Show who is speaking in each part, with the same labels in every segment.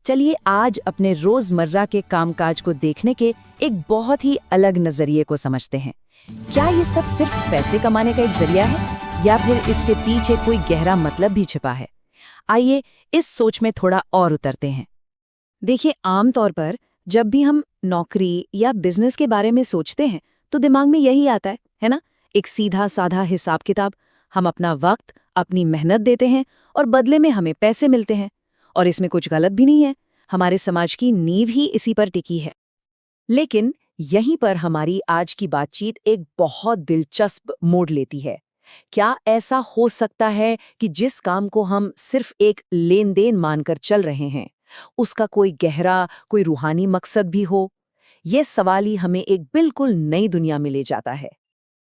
Speaker 1: चलिए आज अपने रोजमर्रा के कामकाज को देखने के एक बहुत ही अलग नजरिए को समझते हैं। क्या ये सब सिर्फ पैसे कमाने का एक जरिया है या फिर इसके पीछे कोई गहरा मतलब भी छिपा है? आइए इस सोच में थोड़ा और उतरते हैं। देखिए, आमतौर पर जब भी हम नौकरी या बिजनेस के बारे में सोचते हैं तो दिमाग में यही आता है ना? एक सीधा साधा हिसाब किताब। हम अपना वक्त, अपनी मेहनत देते हैं और बदले में हमें पैसे मिलते हैं। और इसमें कुछ गलत भी नहीं है, हमारे समाज की नींव ही इसी पर टिकी है। लेकिन यहीं पर हमारी आज की बातचीत एक बहुत दिलचस्प मोड़ लेती है। क्या ऐसा हो सकता है कि जिस काम को हम सिर्फ एक लेन देन मानकर चल रहे हैं, उसका कोई गहरा, कोई रूहानी मकसद भी हो? यह सवाल ही हमें एक बिल्कुल नई दुनिया में ले जाता है।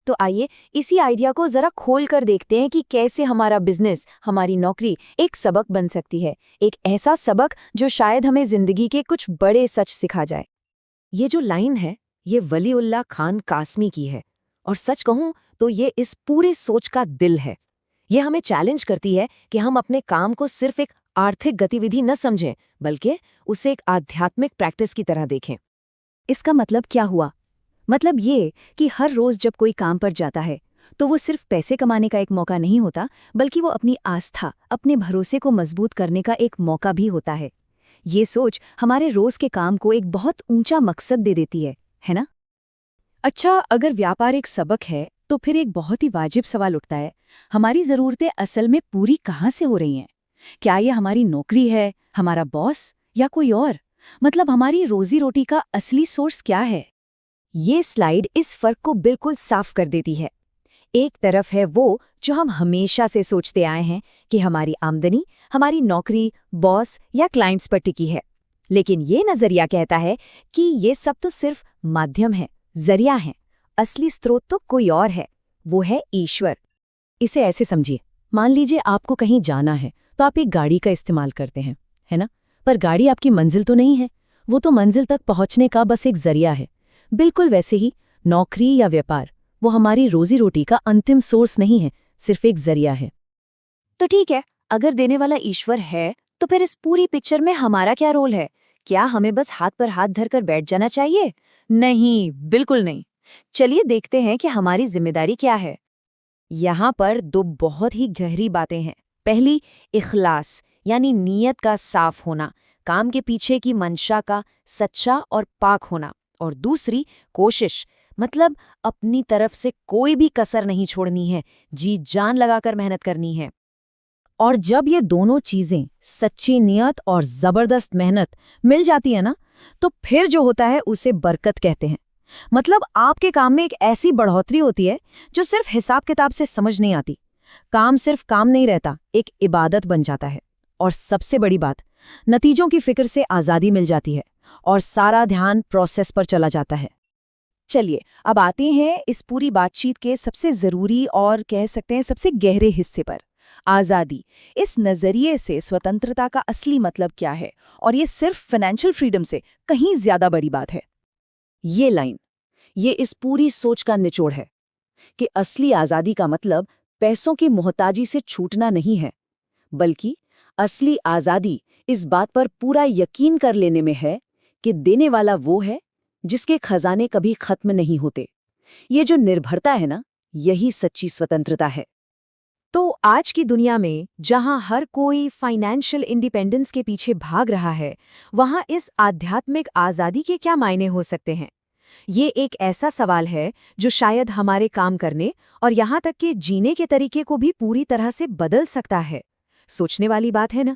Speaker 2: तो आइए इसी आइडिया को जरा खोल कर देखते हैं कि कैसे हमारा बिजनेस, हमारी नौकरी एक सबक बन सकती है। एक ऐसा सबक जो शायद हमें जिंदगी के कुछ बड़े सच सिखा जाए।
Speaker 1: ये जो लाइन है, ये वलीउल्लाह खान कासमी की है और सच कहूं तो ये इस पूरे सोच का दिल है। ये हमें चैलेंज करती है कि हम अपने काम को सिर्फ एक आर्थिक गतिविधि न समझें, बल्कि उसे एक आध्यात्मिक प्रैक्टिस की तरह देखें। इसका मतलब क्या हुआ? मतलब ये कि हर रोज जब कोई काम पर जाता है तो वो सिर्फ पैसे कमाने का एक मौका नहीं होता, बल्कि वो अपनी आस्था, अपने भरोसे को मजबूत करने का एक मौका भी होता है। ये सोच हमारे रोज के काम को एक बहुत ऊंचा मकसद दे देती है ना? अच्छा, अगर व्यापार एक सबक है तो फिर एक बहुत ही वाजिब सवाल उठता है, हमारी ज़रूरतें असल में पूरी कहाँ से हो रही हैं? क्या ये हमारी नौकरी है, हमारा बॉस या कोई और? मतलब हमारी रोजी रोटी का असली सोर्स क्या है? ये स्लाइड इस फर्क को बिल्कुल साफ कर देती है। एक तरफ है वो जो हम हमेशा से सोचते आए हैं कि हमारी आमदनी, हमारी नौकरी, बॉस या क्लाइंट्स पर टिकी है। लेकिन ये नजरिया कहता है कि ये सब तो सिर्फ माध्यम है, जरिया है। असली स्रोत तो कोई और है, वो है ईश्वर। इसे ऐसे समझिए, मान लीजिए आपको कहीं जाना है तो आप एक गाड़ी का इस्तेमाल करते हैं, है ना? पर गाड़ी आपकी मंजिल तो नहीं है, वो तो मंजिल तक पहुंचने का बस एक जरिया है। बिल्कुल वैसे ही नौकरी या व्यापार, वो हमारी रोजी रोटी का अंतिम सोर्स नहीं है, सिर्फ एक जरिया है।
Speaker 2: तो ठीक है, अगर देने वाला ईश्वर है तो फिर इस पूरी पिक्चर में हमारा क्या रोल है? क्या हमें बस हाथ पर हाथ धरकर बैठ जाना चाहिए? नहीं, बिल्कुल नहीं। चलिए देखते हैं कि हमारी जिम्मेदारी क्या है। यहाँ पर दो बहुत ही गहरी बातें हैं। पहली, इखलास यानी नीयत का साफ होना, काम के पीछे की मंशा का सच्चा और पाक होना। और दूसरी, कोशिश, मतलब अपनी तरफ से कोई भी कसर नहीं छोड़नी है, जी जान लगाकर मेहनत करनी है। और जब ये दोनों चीजें, सच्ची नियत और जबरदस्त मेहनत, मिल जाती है ना, तो फिर जो होता है उसे बरकत कहते हैं। मतलब आपके काम में एक ऐसी बढ़ोतरी होती है जो सिर्फ हिसाब किताब से समझ नहीं आती। काम सिर्फ काम नहीं रहता, एक इबादत बन जाता है। और सबसे बड़ी बात, नतीजों की फिक्र से आज़ादी मिल जाती है और सारा ध्यान प्रोसेस पर चला जाता है। चलिए अब आते हैं इस पूरी बातचीत के सबसे ज़रूरी और कह सकते हैं सबसे गहरे हिस्से पर, आज़ादी। इस नज़रिए से स्वतंत्रता का असली मतलब क्या है, और ये सिर्फ फाइनेंशियल फ्रीडम से कहीं ज़्यादा बड़ी बात है। ये लाइन, ये इस पूरी सोच का निचोड़ है कि असली आज़ादी का मतलब पैसों की मोहताजी से छूटना नहीं है, बल्कि असली आज़ादी इस बात पर पूरा यकीन कर लेने में है कि देने वाला वो है जिसके खजाने कभी खत्म नहीं होते। ये जो निर्भरता है ना, यही सच्ची स्वतंत्रता है। तो आज की दुनिया में जहां हर कोई फाइनेंशियल इंडिपेंडेंस के पीछे भाग रहा है, वहां इस आध्यात्मिक आज़ादी के क्या मायने हो सकते हैं? ये एक ऐसा सवाल है जो शायद हमारे काम करने और यहाँ तक कि जीने के तरीके को भी पूरी तरह से बदल सकता है। सोचने वाली बात है ना?